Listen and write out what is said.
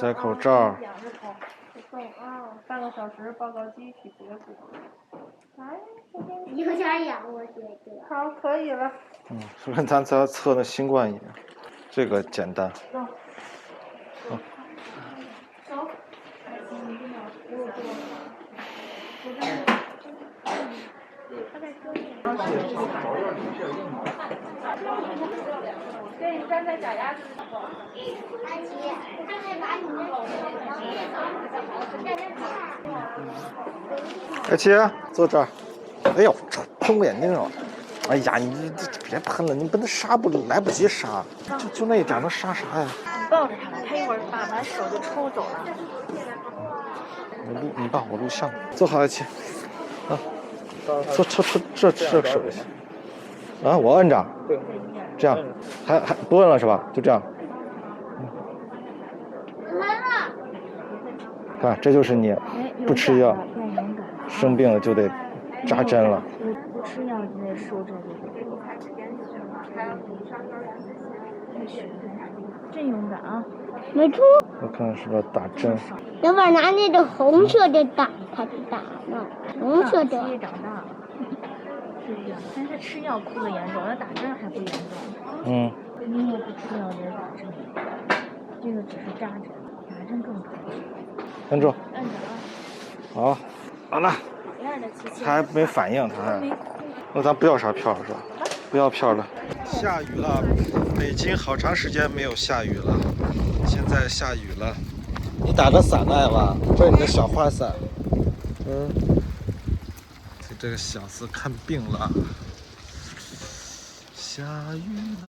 摘口罩。半个小时报告继续结果。哎，有点痒，我觉得。好，可以了。说跟咱在测那新冠一样，这个简单。对，站在脚丫子。安琪，他还把你的安琪，坐这儿。哎呦，喷我眼睛了！哎呀，你这别喷了，你不能杀不来不及杀，就那一点能杀啥呀？抱着他吧，他一会儿把手就抽走了。你帮我录像，坐好，安琪。啊，这手就行。啊，我摁着。对。这样，还不摁了是吧？就这样。看，这就是你不吃药，生病了就得扎针了。不吃药就得受这个。真勇敢啊！没错。我看是不是打针？要不然拿那个红色的打，他就打呢。红色的。也长大了。是这样，但是吃药哭的严重，那打针还不严重。因为不吃药也打针，这个只是扎针，打针更疼。摁住。摁着好，啊。好了。他还没反应，他还。那咱不要啥票是吧？不要票了。下雨了，北京好长时间没有下雨了，现在下雨了。你打个伞来吧，这是你的小花伞。这个小子看病了。下雨了。